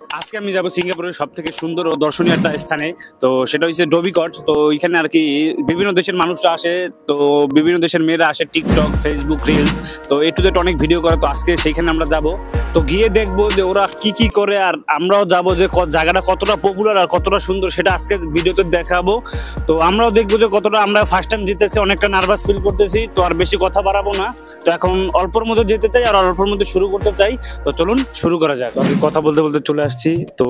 আজকে আমি যাব সিঙ্গাপুরের সবথেকে সুন্দর ও দর্শনীয় একটা স্থানে। তো সেটা হচ্ছে ডোবিকট। তো এখানে আর কি বিভিন্ন দেশের মানুষরা আসে, তো বিভিন্ন দেশের মেয়েরা আসে, টিকটক, ফেসবুক, রিলস, তো এ টু জেড অনেক ভিডিও করে। তো আজকে সেইখানে আমরা যাব, তো গিয়ে দেখবো যে ওরা কি কি করে, আর আমরাও যাব যে জায়গাটা কতটা পপুলার আর কতটা সুন্দর সেটা আজকে ভিডিওতে দেখাবো। তো আমরাও দেখবো যে কতটা আমরা ফার্স্ট টাইম জিতেছি, অনেকটা নার্ভাস ফিল করতেছি। তো আর বেশি কথা বাড়াবো না, তো এখন অল্পর মধ্যে যেতে চাই আর অল্পর মধ্যে শুরু করতে চাই। তো চলুন শুরু করা যাক। আমি কথা বলতে বলতে চলে আসছি, তো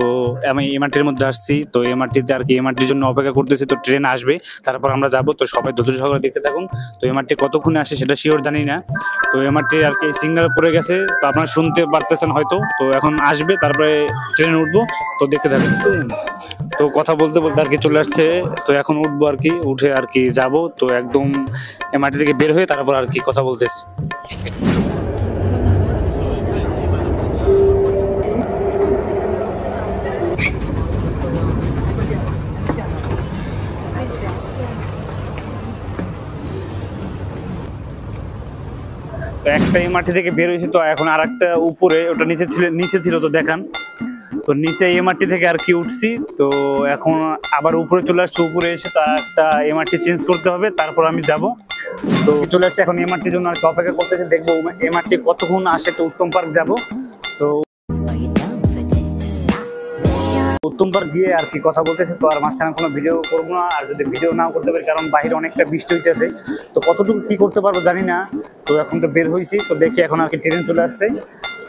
আমি এমআরটির মধ্যে আসছি। তো এমআরটিতে আর কি এমআরটির জন্য অপেক্ষা করতেছি, তো ট্রেন আসবে তারপর আমরা যাব। তো সবাই ধৈর্য সহকারে দেখতে থাকুন। তো এমআরটি কতক্ষণে আসে সেটা শিওর জানি না। তো এমআরটি আর কি সিগন্যাল পড়ে গেছে, তো আপনারা শুনতে পারতেছেন হয়তো। তো এখন আসবে, তারপরে ট্রেনে উঠবো, তো দেখতে থাকুন। তো কথা বলতে বলতে আর কি চলে আসছে, তো এখন উঠবো আর কি, উঠে আর কি যাব। তো একদম এমআরটি থেকে বের হয়ে তারপর আর কি কথা বলতেছি। তো একটা এমআরটি থেকে বের হয়েছে, তো এখন আর একটা উপরে, ওটা নিচে ছিল তো দেখান। তো নিচে এমআরটি থেকে আর কি উঠছি, তো এখন আবার উপরে চলে আসছে। উপরে এসে তার একটা এমআরটি চেঞ্জ করতে হবে, তারপর আমি যাব। তো চলে আসছে এখন এমআরটির জন্য আর কি অপেক্ষা করতেছে, দেখবো এমআরটি কতক্ষণ আসে। তো উত্তম পার্ক যাব। তো উত্তম পার্ক গিয়ে আর কি কথা বলতেছে। তো আর মাঝখানে কোনো ভিডিও করবো না, আর যদি ভিডিও নাও করতে পারি, কারণ বাইরে অনেকটা বৃষ্টি হইতেছে, তো কতটুকু কি করতে পারবো জানি না। তো এখন তো বের হয়েছি, তো দেখি এখন আর কি ট্রেন চলে আসছে।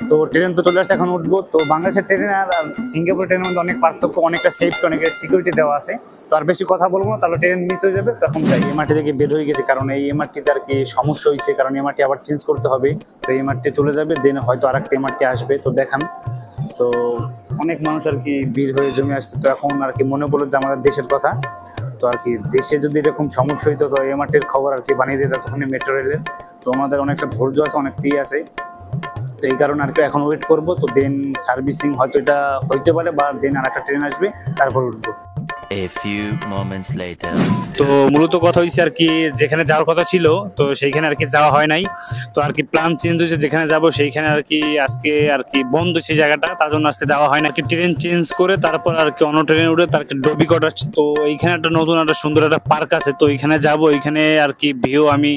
তো ট্রেন তো চলে আসছে, এখন উঠবো। তো বাংলাদেশের ট্রেনে আর সিঙ্গাপুর ট্রেনের মধ্যে অনেক পার্থক্য, অনেকটা সেফটি, অনেক সিকিউরিটি দেওয়া আছে। তো আর বেশি কথা বলবো না, তাহলে ট্রেন মিস হয়ে যাবে। তখন যাই এমআরটি থেকে বের হয়ে গেছে, কারণ এই এমআরটিতে আর কি সমস্যা হয়েছে, কারণ এমআরটি আবার চেঞ্জ করতে হবে। তো এমআরটি চলে যাবে, দেন হয়তো আর একটা এমআরটি আসবে, তো দেখান। তো অনেক মানুষ আর কি ভিড় হয়ে জমে আসছে। তো এখন আর কি মনে পড়লো যে আমাদের দেশের কথা। তো আর কি দেশে যদি এরকম সমস্যা হইতো, তো এমআরটির খবর আর কি বানিয়ে দিত তখন মেট্রো রেলের। তো আমাদের অনেকটা ধৈর্য আছে, অনেক আছে। তো এই কারণে আর কি এখন ওয়েট করবো। তো দেন সার্ভিসিং হয়তো এটা হইতে পারে, বা দেন আর একটা ট্রেন আসবে, তারপর উঠবো। A few moments later. তো মূলত কথা হয়েছে আর কি, যেখানে যাওয়ার কথা ছিল তো সেইখানে আর কি যাওয়া হয় নাই। তো আর কি প্ল্যান চেঞ্জ হয়েছে, যেখানে যাব সেইখানে আর কি আজকে আর কি বন্ধ সেই জায়গাটা, তার জন্য আজকে যাওয়া হয় না। কি ট্রেন চেঞ্জ করে তারপর আর কি অন্য ট্রেনে উঠে তার ডোবিকট আসছে। তো এইখানে একটা নতুন একটা সুন্দর একটা পার্ক আছে, তো এইখানে যাব। এইখানে আর কি ভিউ আমি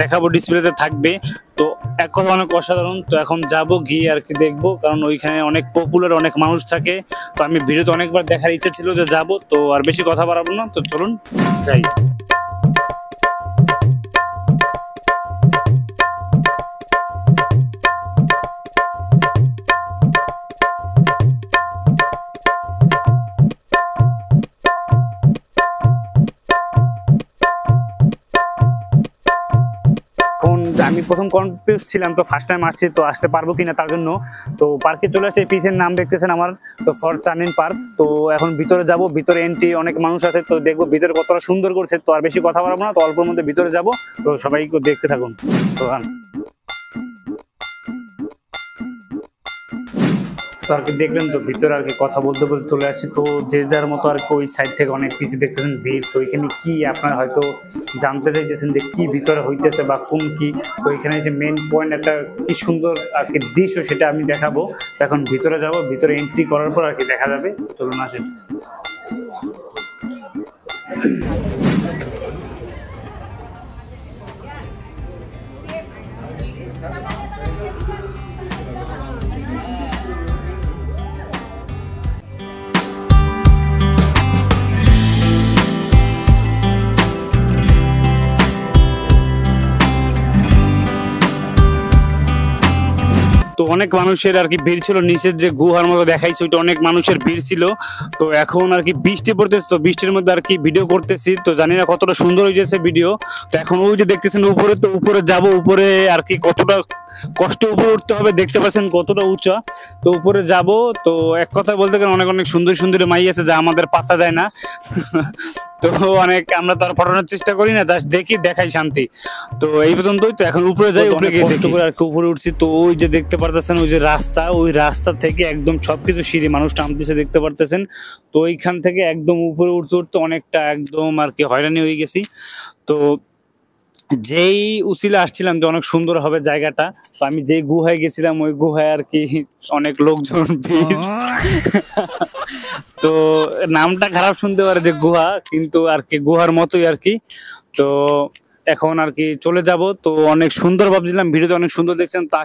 দেখাবো, ডিসপ্লেতে থাকবে। তো এক কথা অনেক অসাধারণ। তো এখন যাব, গিয়ে আর কি দেখবো, কারণ ওইখানে অনেক পপুলার, অনেক মানুষ থাকে। তো আমি ভিডিওতে অনেকবার দেখার ইচ্ছা ছিল যে যাব। তো আর বেশি কথা বাড়াবো না, তো চলুন যাই। আমি প্রথম কনফিউজ ছিলাম, তো ফার্স্ট টাইম আসছি, তো আসতে পারবো কিনা তার জন্য। তো পার্কে চলে আসছে, পিসের নাম দেখতেছেন আমার, তো ফর চানিন পার্ক। তো এখন ভিতরে যাব, ভিতরে এন্ট্রি অনেক মানুষ আছে, তো দেখবো ভিতরে কতটা সুন্দর করছে। তো আর বেশি কথা বলবো না, তো অল্পের মধ্যে ভিতরে যাব। তো সবাই দেখতে থাকুন। তো তো আর কি দেখলেন, তো ভিতরে আর কি কথা বলতে বলতে চলে আসছি। তো যে যার মতো আর কি ওই সাইড থেকে অনেক কিছু দেখতেছেন ভিড়। তো এখানে কি আপনারা হয়তো জানতে চাইতেছেন যে কি ভিতরে হইতেছে বা কোন কি। তো এখানে যে মেন পয়েন্ট একটা কি সুন্দর আর কি দৃশ্য, সেটা আমি দেখাবো। তো এখন ভিতরে যাব, ভিতরে এন্ট্রি করার পর আর কি দেখা যাবে। চলুন আসেন। তো অনেক মানুষের আর কি ভিড় ছিল, নিচের যে গুহার মতো দেখাইছে ওইটা অনেক মানুষের ভিড় ছিল। তো এখন আর কি বৃষ্টি পড়তেছে, তো বৃষ্টির মধ্যে আর কি ভিডিও করতেছি। তো জানি না কতটা সুন্দর হয়েছে ভিডিও। তো এখন ওই যে দেখতেছেন উপরে, তো উপরে যাব। উপরে আর কি কতটা কষ্টে উপরে উঠতে হবে, দেখতে পাচ্ছেন কতটা উঁচা। তো উপরে যাব। তো এক কথা বলতে গেলে অনেক অনেক সুন্দর সুন্দর মাই আছে, যা আমাদের পাতা যায় না। তো অনেক আমরা তো আর ফটানোর চেষ্টা করি না, জাস্ট দেখি, দেখাই শান্তি। তো এই পর্যন্তই। তো এখন উপরে যাই, উপরে গিয়ে দেখতে করে আর কি উপরে উঠছি। তো ওই যে দেখতে পারতেছেন ওই যে রাস্তা, ওই রাস্তা থেকে একদম সবকিছু সিঁড়ি, মানুষ নামতেছে দেখতে পারতেছেন। তো ওইখান থেকে একদম উপরে উঠতে উঠতে অনেকটা একদম আর কি হয়রানি হয়ে গেছি। তো যেই উসিলে আসছিলাম যে অনেক সুন্দর হবে জায়গাটা, তো আমি যেই গুহায় গেছিলাম ওই গুহায় আর কি অনেক লোকজন ভিড়। তো নামটা খারাপ শুনতে পারে যে গুহা, কিন্তু আর কি গুহার মতোই আর কি। তো এখন আর কি চলে যাব। তো অনেক সুন্দর ভাবছিলাম, ভিডিওতে অনেক সুন্দর দেখছেন, তা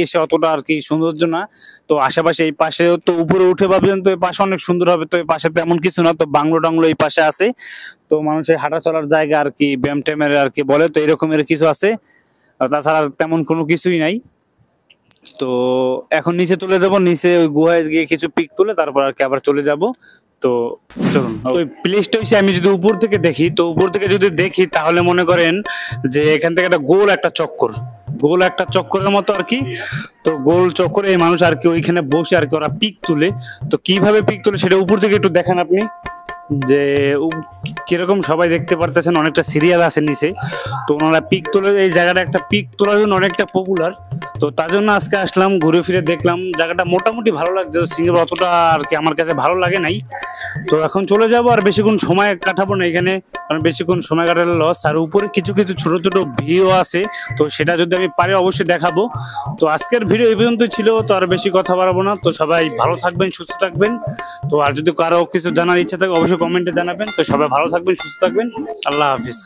এসে অতটা আর কি সৌন্দর্য না। তো আশেপাশে এই পাশে তো উপরে উঠে ভাবছেন তো এই পাশে অনেক সুন্দর হবে, তো এই পাশে তেমন কিছু না, তো বাংলো টাংলো এই পাশে আছে। তো মানুষের হাঁটা চলার জায়গা আর কি, ব্যায়াম ট্যামের আর কি বলে, তো এরকমের কিছু আছে। আর তাছাড়া তেমন কোনো কিছুই নাই। তো এখন নিচে চলে যাব, নিচে ওই গুহায় গিয়ে কিছু পিক তুলে তারপর আর কি আবার চলে যাব। তো চলুন, ওই প্লেসটা হচ্ছে আমি যদি উপর থেকে দেখি, তো উপর থেকে যদি দেখি তাহলে মনে করেন যে এখান থেকে একটা গোল একটা চক্কর, গোল একটা চক্করের মতো আর কি। তো গোল চক্করে এই মানুষ আর কি ওইখানে বসে আর কি ওরা পিক তুলে। তো কিভাবে পিক তুলে সেটা উপর থেকে একটু দেখান আপনি, যে কিরকম সবাই দেখতে পারতেছেন, অনেকটা সিরিয়াল আছে নিচে। তো ওনারা পিক তোলে, এই জায়গাটা একটা পিক তোলার জন্য অনেকটা পপুলার। তো তার জন্য আজকে আসলাম, ঘুরে ফিরে দেখলাম জায়গাটা মোটামুটি ভালো লাগছে। সিঙ্গাপুর অতটা আর কি আমার কাছে ভালো লাগে নাই। তো এখন চলে যাব, আর বেশিক্ষণ সময় কাটাবো না এখানে, কারণ বেশিক্ষণ সময় কাটালে লস। আর উপরে কিছু কিছু ছোট ছোট ভিডিও আছে, তো সেটা যদি আমি পারি অবশ্যই দেখাবো। তো আজকের ভিডিও এই পর্যন্ত ছিল, তো আর বেশি কথা বাড়াবো না। তো সবাই ভালো থাকবেন, সুস্থ থাকবেন। তো আর যদি কারো কিছু জানার ইচ্ছা থাকে অবশ্যই কমেন্টে জানাবেন। তো সবাই ভালো থাকবেন, সুস্থ থাকবেন। আল্লাহ হাফিজ।